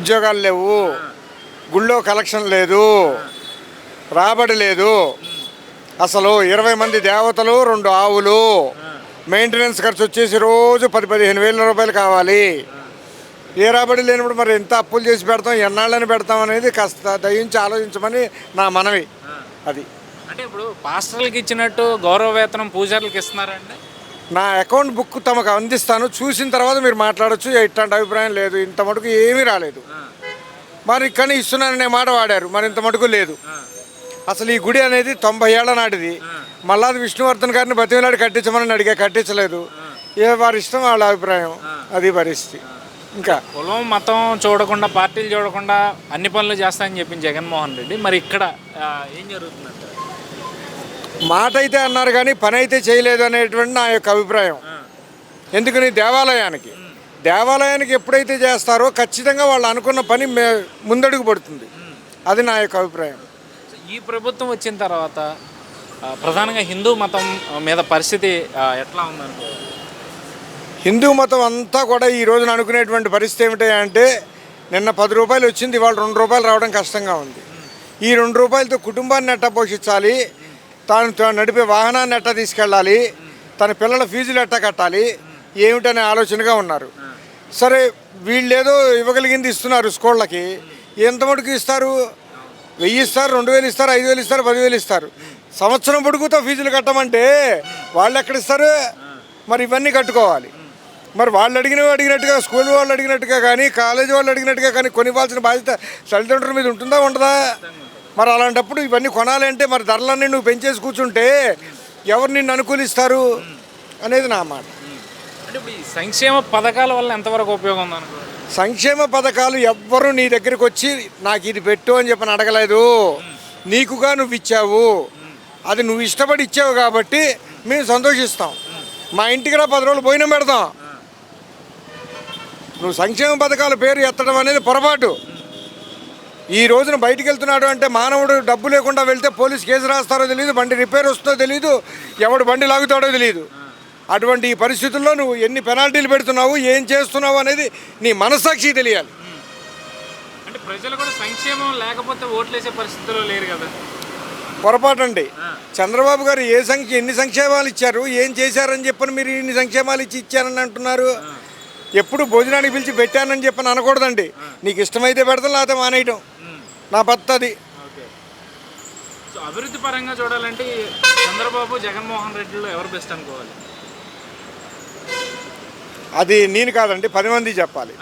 ఉద్యోగాలు లేవు, గుళ్ళో కలెక్షన్ లేదు, రాబడి లేదు. అసలు 20 మంది దేవతలు 2 ఆవులు, మెయింటెనెన్స్ ఖర్చు వచ్చేసి రోజు 10-15 వేల రూపాయలు కావాలి. ఏ రాబడి లేనప్పుడు మరి ఎంత అప్పులు చేసి పెడతాం, ఎన్నాళ్ళని పెడతాం అనేది కాస్త దయించి ఆలోచించమని నా మనవి. అది అంటే ఇప్పుడు పాస్టర్లకి ఇచ్చినట్టు గౌరవ వేతనం పూజారులకి ఇస్తున్నారండి. నా అకౌంట్ బుక్ తమకు అందిస్తాను, చూసిన తర్వాత మీరు మాట్లాడచ్చు. ఇట్లాంటి అభిప్రాయం లేదు, ఇంత మటుకు ఏమీ రాలేదు. మరి కానీ ఇస్తున్నాననే మాట వాడారు, మరి ఇంత మటుకు లేదు. అసలు ఈ గుడి అనేది 90 ఏళ్ల నాటిది. మల్లాది విష్ణువర్ధన్ గారిని బతిమలాడి కట్టించమని అడిగా, కట్టించలేదు. వారి ఇష్టం, వాళ్ళ అభిప్రాయం. అది పరిస్థితి. ఇంకా కులం మతం చూడకుండా, పార్టీలు చూడకుండా అన్ని పనులు చేస్తానని చెప్పింది జగన్మోహన్ రెడ్డి. మరి ఇక్కడ ఏం జరుగుతుందంటే, మాట అయితే అన్నారు కానీ పని అయితే చేయలేదు అనేటువంటి నా యొక్క అభిప్రాయం. ఎందుకని దేవాలయానికి ఎప్పుడైతే చేస్తారో ఖచ్చితంగా వాళ్ళు అనుకున్న పని ముందడుగు పడుతుంది. అది నా యొక్క అభిప్రాయం. ఈ ప్రభుత్వం వచ్చిన తర్వాత ప్రధానంగా హిందూ మతం మీద పరిస్థితి ఎట్లా ఉందంటే, హిందూ మతం అంతా కూడా ఈ రోజున అనుకునేటువంటి పరిస్థితి ఏమిటంటే, నిన్న 10 రూపాయలు వచ్చింది, ఇవాళ 2 రూపాయలు రావడం కష్టంగా ఉంది. ఈ 2 రూపాయలతో కుటుంబాన్ని ఎట్టా పోషించాలి, తాను నడిపే వాహనాన్ని ఎట్టా తీసుకెళ్ళాలి, తన పిల్లల ఫీజులు ఎట్టా కట్టాలి, ఏమిటనే ఆలోచనగా ఉన్నారు. సరే, వీళ్ళేదో ఇవ్వగలిగింది ఇస్తున్నారు. స్కూళ్ళకి ఎంత మటుకు ఇస్తారు? 1000 ఇస్తారు, 2000 ఇస్తారు, 5000 ఇస్తారు, 10,000 ఇస్తారు. సంవత్సరం పొడుగుతో ఫీజులు కట్టమంటే వాళ్ళు ఎక్కడిస్తారు? మరి ఇవన్నీ కట్టుకోవాలి. మరి వాళ్ళు అడిగినట్టుగా, స్కూల్ వాళ్ళు అడిగినట్టుగా కానీ, కాలేజీ వాళ్ళు అడిగినట్టుగా కానీ కొనివ్వాల్సిన బాధ్యత తల్లిదండ్రుల మీద ఉంటుందా, ఉండదా? మరి అలాంటప్పుడు ఇవన్నీ కొనాలంటే మరి ధరలన్నీ నువ్వు పెంచేసి కూర్చుంటే ఎవరు నిన్ను అనుకూలిస్తారు అనేది నా మాట. అంటే ఇప్పుడు ఈ సంక్షేమ పథకాల వల్ల ఎంతవరకు ఉపయోగం ఉందనుకో? సంక్షేమ పథకాలు ఎవ్వరూ నీ దగ్గరికి వచ్చి నాకు ఇది పెట్టు అని చెప్పని అడగలేదు. నీకుగా నువ్వు ఇచ్చావు, అది నువ్వు ఇష్టపడి ఇచ్చావు కాబట్టి మేము సంతోషిస్తాం. మా ఇంటికి రా, 10 రోజులు భోజనం పెడతాం. నువ్వు సంక్షేమ పథకాల పేరు ఎత్తడం అనేది పొరపాటు. ఈ రోజున బయటికి వెళ్తున్నాడు అంటే మానవుడు డబ్బు లేకుండా వెళ్తే పోలీసు కేసు రాస్తారో తెలియదు, బండి రిపేర్ వస్తుందో తెలియదు, ఎవడు బండి లాగుతాడో తెలియదు. అటువంటి ఈ పరిస్థితుల్లో నువ్వు ఎన్ని పెనాల్టీలు పెడుతున్నావు, ఏం చేస్తున్నావు అనేది నీ మనస్సాక్షి తెలియాలి. అంటే ప్రజలు కూడా సంక్షేమం లేకపోతే ఓట్లేసే పరిస్థితుల్లో లేరు కదా. పొరపాటు అండి. చంద్రబాబు గారు ఎన్ని సంక్షేమాలు ఇచ్చారు, ఏం చేశారని చెప్పని మీరు ఇన్ని సంక్షేమాలు ఇచ్చారని అంటున్నారు. ఎప్పుడు భోజనానికి పిలిచి పెట్టానని చెప్పని అనకూడదండి. నీకు ఇష్టమైతే పెడతాం, లేకపోతే మానేయటం నా పద్ధతి. సో అభివృద్ధి పరంగా చూడాలంటే చంద్రబాబు, జగన్మోహన్ రెడ్డిలో ఎవరు బెస్ట్ అనుకోవాలి? అది నేను కాదండి, 10 మంది చెప్పాలి.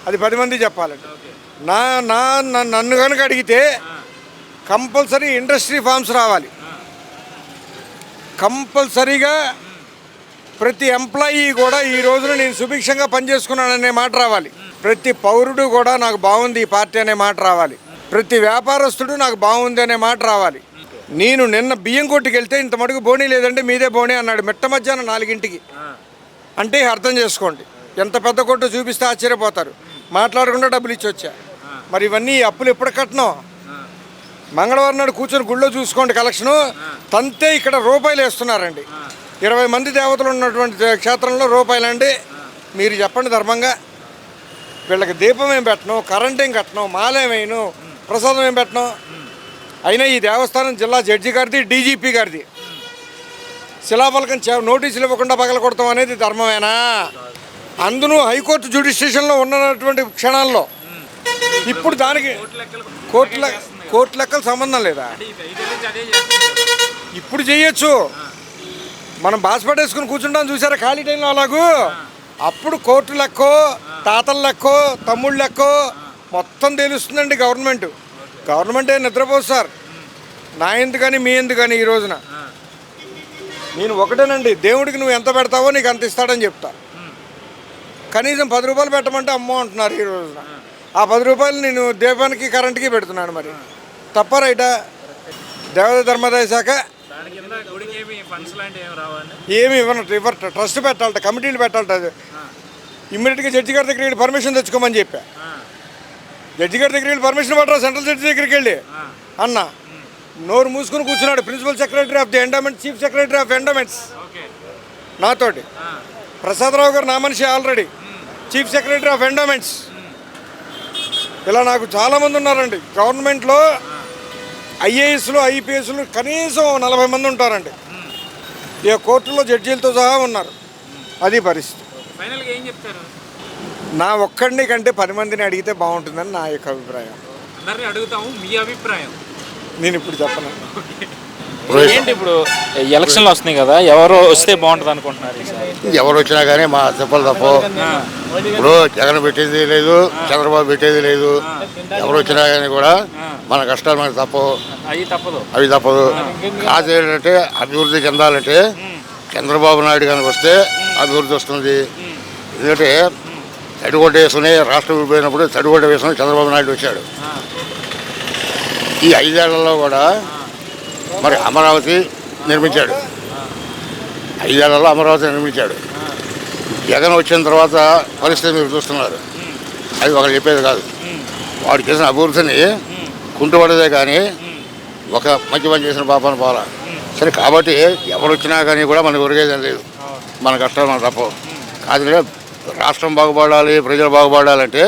అది 10 మంది చెప్పాలండి. నన్ను కనుక అడిగితే కంపల్సరీ ఇండస్ట్రీ ఫార్మ్స్ రావాలి. కంపల్సరీగా ప్రతి ఎంప్లాయీ కూడా ఈ రోజున నేను సుభిక్షంగా పనిచేసుకున్నాననే మాట రావాలి. ప్రతి పౌరుడు కూడా నాకు బాగుంది ఈ పార్టీ అనే మాట రావాలి. ప్రతి వ్యాపారస్తుడు నాకు బాగుంది అనే మాట రావాలి. నేను నిన్న బియ్యం కొట్టుకు వెళ్తే ఇంత మటుకు బోనీ లేదంటే మీదే బోనీ అన్నాడు మిట్ట మధ్యాహ్నం 4ంటికి. అంటే అర్థం చేసుకోండి, ఎంత పెద్ద కొట్టు చూపిస్తే ఆశ్చర్యపోతారు. మాట్లాడకుండా డబ్బులు ఇచ్చి వచ్చా. మరి ఇవన్నీ అప్పులు ఎప్పుడు కట్టను? మంగళవారం నాడు కూర్చొని గుళ్ళో చూసుకోండి కలెక్షను. తంతే ఇక్కడ రూపాయలు వేస్తున్నారండి. 20 మంది దేవతలు ఉన్నటువంటి క్షేత్రంలో రూపాయలండి. మీరు చెప్పండి ధర్మంగా. వీళ్ళకి దీపం ఏం పెట్టను, కరెంట్ ఏం కట్టను, మాలేమేను, ప్రసాదం ఏం పెట్టను. అయినా ఈ దేవస్థానం జిల్లా జడ్జి గారిది, డీజీపీ గారిది. శిలాఫలకం నోటీసులు ఇవ్వకుండా పగల కొడతాం అనేది ధర్మమేనా? అందును హైకోర్టు జ్యుడిషియల్లో ఉన్నటువంటి క్షణాల్లో ఇప్పుడు దానికి కోర్టు లెక్కలు సంబంధం లేదా? ఇప్పుడు చేయొచ్చు. మనం బాస్పేటేసుకుని కూర్చుంటాం చూసారా ఖాళీ టైంలో అలాగూ. అప్పుడు కోర్టు లెక్కో, తాతల లెక్కో, తమ్ముళ్ళు లెక్కో మొత్తం తెలుస్తుందండి గవర్నమెంటే నిద్రపోదు సార్. నా ఎందుకని మీ ఎందుకని ఈ రోజున నేను ఒకటేనండి, దేవుడికి నువ్వు ఎంత పెడతావో నీకు అంత ఇస్తాడని చెప్తా. కనీసం 10 రూపాయలు పెట్టమంటే అమ్మో అంటున్నారు ఈ రోజున. ఆ 10 రూపాయలు నేను దీపానికి కరెంట్కి పెడుతున్నాను. మరి తప్ప రైటా? దేవత ధర్మాదాయ శాఖ ఏమి ఇవ్వరు. ట్రస్ట్ పెట్టాలట, కమిటీలు పెట్టాలట. అది ఇమ్మీడియట్గా జడ్జి గారి దగ్గరికి వెళ్ళి పర్మిషన్ తెచ్చుకోమని చెప్పా. జడ్జి గారి దగ్గరికి వెళ్ళి పర్మిషన్ పట్టరా, సెంట్రల్ జడ్జి దగ్గరికి వెళ్ళి అన్న. నోరు మూసుకుని కూర్చున్నాడు principal secretary of the endowments, chief secretary of endowments నాతోటి. ప్రసాదరావు గారు నా మనిషి already chief secretary of endowments. ఇలా నాకు చాలామంది ఉన్నారండి. గవర్నమెంట్లో ఐఏఎస్లు ఐపీఎస్లు కనీసం 40 మంది ఉంటారండి. ఇక కోర్టులో జడ్జీలతో సహా ఉన్నారు. అది పరిస్థితి. ఫైనల్గా ఏం చెప్తారు? నా ఒక్కడిని కంటే 10 మందిని అడిగితే బాగుంటుందని నా యొక్క అభిప్రాయం. అందరినీ అడుగుతాము, మీ అభిప్రాయం నేను ఇప్పుడు చెప్పను. ఏంటి ఇప్పుడు ఎలక్షన్లు వస్తున్నాయి కదా, ఎవరు వస్తే బాగుంటుంది అనుకుంటున్నారు ఈసారి? ఎవరు వచ్చినా కానీ మా చెప్పలు తప్పు. ఇప్పుడు జగన్ పెట్టేది లేదు, చంద్రబాబు పెట్టేది లేదు. ఎవరు వచ్చినా కానీ కూడా మన కష్టాలు మనకు తప్పు, అవి తప్పదు. కాదు ఏంటంటే అభివృద్ధి చెందాలంటే చంద్రబాబు నాయుడు కనుక వస్తే అభివృద్ధి వస్తుంది. ఎందుకంటే తడిగొడ్డ వేసుకుని రాష్ట్రం విడిపోయినప్పుడు తడిగొడ్డ వేసుకుని చంద్రబాబు నాయుడు వచ్చాడు. ఈ 5 ఏళ్లలో కూడా మరి అమరావతి నిర్మించాడు. 5 ఏళ్లలో అమరావతి నిర్మించాడు. జగన్ వచ్చిన తర్వాత పరిస్థితి మీరు చూస్తున్నారు. అది ఒకరు చెప్పేది కాదు. వాడు చేసిన అభివృద్ధిని కుంటుపడదే కానీ ఒక మంచి పని చేసిన పాపాన్ని పోలా. సరే కాబట్టి ఎవరు వచ్చినా కానీ కూడా మనకు ఒరిగేదేం లేదు. మన కష్టాలు మన తప్ప కాదు. రాష్ట్రం బాగుపడాలి, ప్రజలు బాగుపడాలంటే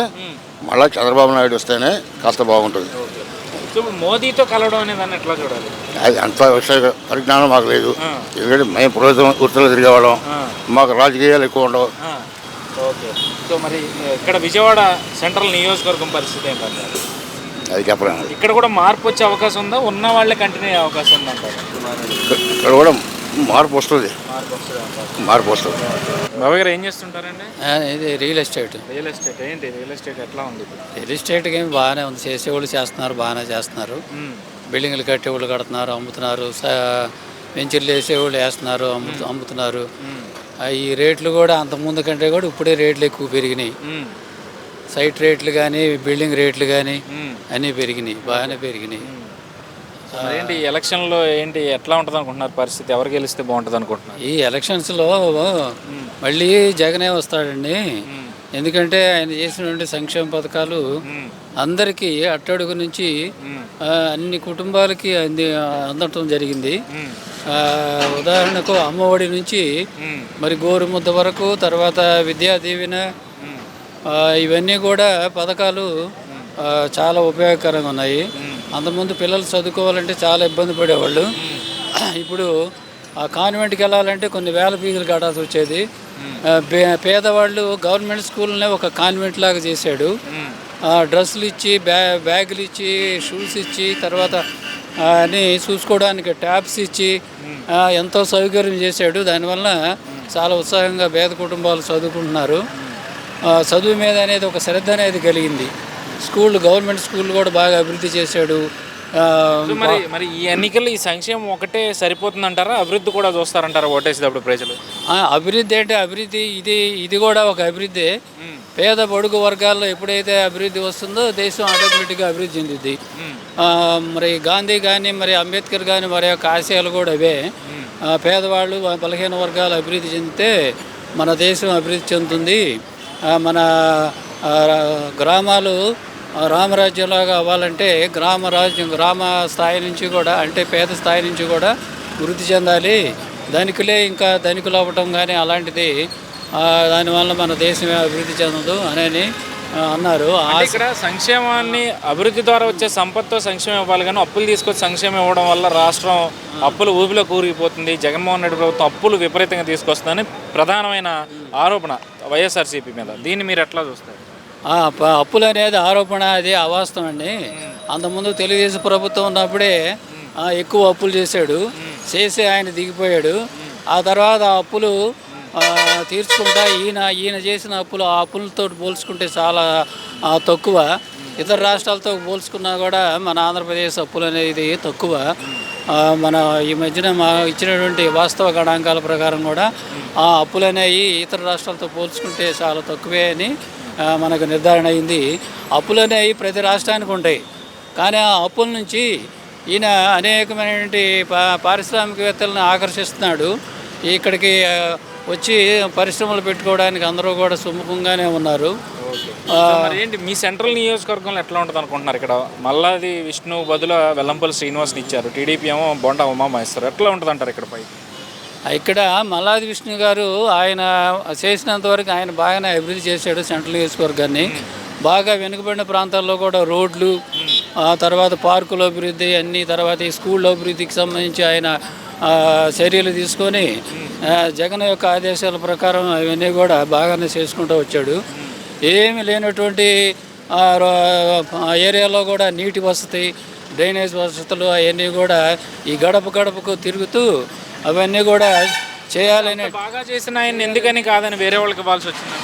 మళ్ళీ చంద్రబాబు నాయుడు వస్తేనే కాస్త బాగుంటుంది. మోదీతో కలవడం అనేది ఎట్లా చూడాలి? అది అంత విషయ పరిజ్ఞానం మాకు లేదు. ఎందుకంటే మేము ప్రభుత్వం గుర్తులు తిరిగేవాళ్ళం, మాకు రాజకీయాలు ఎక్కువ ఉండవు. ఓకే. సో మరి ఇక్కడ విజయవాడ సెంట్రల్ నియోజకవర్గం పరిస్థితి ఏంటంటారు? అది చెప్పలేను. ఇక్కడ కూడా మార్పు వచ్చే అవకాశం ఉందా? ఉన్న వాళ్ళే కంటిన్యూ అయ్యే అవకాశం ఉందంటారు? ఇక్కడ కూడా మార్పు వస్తుంది. బాబాయ్ గారు ఏం చేస్తుంటారండి? ఇది రియల్ ఎస్టేట్. రియల్ ఎస్టేట్ ఏంటి? రియల్ ఎస్టేట్ ఎట్లా ఉంది? రియల్ ఎస్టేట్కి ఏమి బాగానే ఉంది. చేసేవాళ్ళు చేస్తున్నారు, బాగానే చేస్తున్నారు. బిల్డింగ్లు కట్టేవాళ్ళు కడుతున్నారు, అమ్ముతున్నారు. వెంచర్లు వేసేవాళ్ళు వేస్తున్నారు, అమ్ముతున్నారు. ఈ రేట్లు కూడా అంతకుముందు కంటే కూడా ఇప్పుడే రేట్లు ఎక్కువ పెరిగినాయి. సైట్ రేట్లు కానీ బిల్డింగ్ రేట్లు కానీ అన్నీ పెరిగినాయి, బాగానే పెరిగినాయి. ఏంటి ఎలక్షన్లో ఏంటి ఎట్లా ఉంటుంది అనుకుంటున్నారు పరిస్థితి? ఎవరు గెలిస్తే బాగుంటుంది అనుకుంటున్నారు? ఈ ఎలక్షన్స్లో మళ్ళీ జగనే వస్తాడండి. ఎందుకంటే ఆయన చేసినటువంటి సంక్షేమ పథకాలు అందరికీ అట్టడుగు నుంచి అన్ని కుటుంబాలకి అందటం జరిగింది. ఉదాహరణకు అమ్మఒడి నుంచి మరి గోరుముద్ద వరకు, తర్వాత విద్యా దీవెన, ఇవన్నీ కూడా పథకాలు చాలా ఉపయోగకరంగా ఉన్నాయి. అంతకుముందు పిల్లలు చదువుకోవాలంటే చాలా ఇబ్బంది పడేవాళ్ళు. ఇప్పుడు ఆ కాన్వెంట్కి వెళ్ళాలంటే కొన్ని వేల ఫీజులు కట్టాల్సి వచ్చేది. పేదవాళ్ళు గవర్నమెంట్ స్కూల్నే ఒక కాన్వెంట్ లాగా చేశాడు. డ్రెస్సులు ఇచ్చి, బ్యాగులు ఇచ్చి, షూస్ ఇచ్చి, తర్వాత అని చూసుకోవడానికి ట్యాబ్స్ ఇచ్చి ఎంతో సౌకర్యం చేశాడు. దానివల్ల చాలా ఉత్సాహంగా పేద కుటుంబాలు చదువుకుంటున్నారు. చదువు మీద అనేది ఒక శ్రద్ధ అనేది కలిగింది. గవర్నమెంట్ స్కూల్ కూడా బాగా అభివృద్ధి చేశాడు. మరి ఈ ఎన్నికల్లో ఈ సంక్షేమం ఒకటే సరిపోతుందంటారా? అభివృద్ధి కూడా చూస్తారంటారా ఓటేసేటప్పుడు ప్రజలు? అభివృద్ధి అంటే అభివృద్ధి ఇది కూడా ఒక అభివృద్ధి. పేద బడుగు వర్గాల్లో ఎప్పుడైతే అభివృద్ధి వస్తుందో దేశం ఆటోమేటిక్గా అభివృద్ధి చెందుద్ది. మరి గాంధీ కానీ, మరి అంబేద్కర్ కానీ, మరి యొక్క ఆశయాలు కూడా అవే. పేదవాళ్ళు, బలహీన వర్గాలు అభివృద్ధి చెందితే మన దేశం అభివృద్ధి చెందుతుంది. మన గ్రామాలు రామరాజ్యంలాగా అవ్వాలంటే గ్రామ స్థాయి నుంచి కూడా, అంటే పేద స్థాయి నుంచి కూడా వృద్ధి చెందాలి. ధనికులే ఇంకా ధనికులు అవ్వటం కానీ అలాంటిది, దానివల్ల మన దేశమే అభివృద్ధి చెందదు అని అన్నారు. ఇక్కడ సంక్షేమాన్ని అభివృద్ధి ద్వారా వచ్చే సంపత్తో సంక్షేమం ఇవ్వాలి, కానీ అప్పులు తీసుకొచ్చి సంక్షేమం ఇవ్వడం వల్ల రాష్ట్రం అప్పులు ఊబిలో కూరుకుపోతుంది. జగన్మోహన్ రెడ్డి ప్రభుత్వం అప్పులు విపరీతంగా తీసుకొస్తుందని ప్రధానమైన ఆరోపణ వైఎస్ఆర్సీపీ మీద. దీన్ని మీరు ఎట్లా చూస్తారు? అప్పులు అనేది ఆరోపణ, అది అవాస్తవం అండి. అంతకుముందు తెలుగుదేశం ప్రభుత్వం ఉన్నప్పుడే ఎక్కువ అప్పులు చేసి ఆయన దిగిపోయాడు. ఆ తర్వాత ఆ అప్పులు తీర్చుకుంటా ఈయన చేసిన అప్పులు ఆ అప్పులతో పోల్చుకుంటే చాలా తక్కువ. ఇతర రాష్ట్రాలతో పోల్చుకున్నా కూడా మన ఆంధ్రప్రదేశ్ అప్పులు అనేది తక్కువ. మన ఈ మధ్యన ఇచ్చినటువంటి వాస్తవ గణాంకాల ప్రకారం కూడా ఆ అప్పులు అనేవి ఇతర రాష్ట్రాలతో పోల్చుకుంటే చాలా తక్కువే అని మనకు నిర్ధారణ అయింది. అప్పులు అనేవి ప్రతి రాష్ట్రానికి ఉంటాయి, కానీ ఆ అప్పుల నుంచి ఈయన అనేకమైనటువంటి పారిశ్రామికవేత్తలను ఆకర్షిస్తున్నాడు. ఇక్కడికి వచ్చి పరిశ్రమలు పెట్టుకోవడానికి అందరూ కూడా సుముఖంగానే ఉన్నారు. ఏంటి మీ సెంట్రల్ నియోజకవర్గంలో ఎట్లా ఉంటుంది అనుకుంటున్నారు? ఇక్కడ మల్లాది విష్ణు బదులు వెల్లంపల్లి శ్రీనివాస్ని ఇచ్చారు, టీడీపీ ఏమో బొండా ఉమామహేశ్వర్. ఎట్లా ఉంటుంది అంటారు ఇక్కడ పై? ఇక్కడ మల్లాది విష్ణు గారు ఆయన చేసినంత వరకు ఆయన బాగానే అభివృద్ధి చేశాడు సెంట్రల్ నియోజకవర్గాన్ని. బాగా వెనుకబడిన ప్రాంతాల్లో కూడా రోడ్లు, ఆ తర్వాత పార్కుల అభివృద్ధి అన్ని, తర్వాత ఈ స్కూళ్ళ అభివృద్ధికి సంబంధించి ఆయన చర్యలు తీసుకొని జగన్ యొక్క ఆదేశాల ప్రకారం అవన్నీ కూడా బాగానే చేసుకుంటూ వచ్చాడు. ఏమి లేనటువంటి ఏరియాలో కూడా నీటి వసతి, డ్రైనేజ్ వసతులు అవన్నీ కూడా ఈ గడప గడపకు తిరుగుతూ అవన్నీ కూడా చేయాలని. బాగా చేసిన ఆయన ఎందుకని కాదని వేరే వాళ్ళకి ఇవ్వాల్సి వచ్చింది?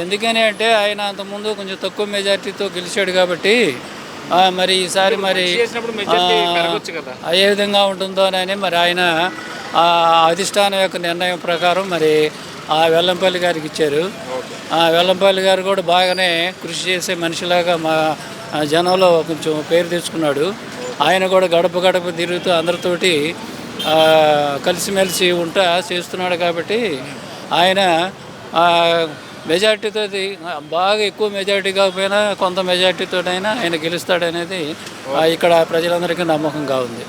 ఎందుకని అంటే ఆయన అంతకుముందు కొంచెం తక్కువ మెజార్టీతో గెలిచాడు కాబట్టి మరి ఈసారి మరి ఏ విధంగా ఉంటుందో అని మరి ఆయన అధిష్టానం యొక్క నిర్ణయం ప్రకారం మరి వెల్లంపల్లి గారికి ఇచ్చారు. వెల్లంపల్లి గారు కూడా బాగానే కృషి చేసే మనిషిలాగా మా జనంలో కొంచెం పేరు తెచ్చుకున్నాడు. ఆయన కూడా గడప గడప తిరుగుతూ అందరితోటి కలిసిమెలిసి ఉంటా చేస్తున్నాడు కాబట్టి ఆయన మెజార్టీతో, బాగా ఎక్కువ మెజార్టీ కాకపోయినా కొంత మెజార్టీతోనైనా ఆయన గెలుస్తాడనేది ఇక్కడ ప్రజలందరికీ నమ్మకంగా ఉంది.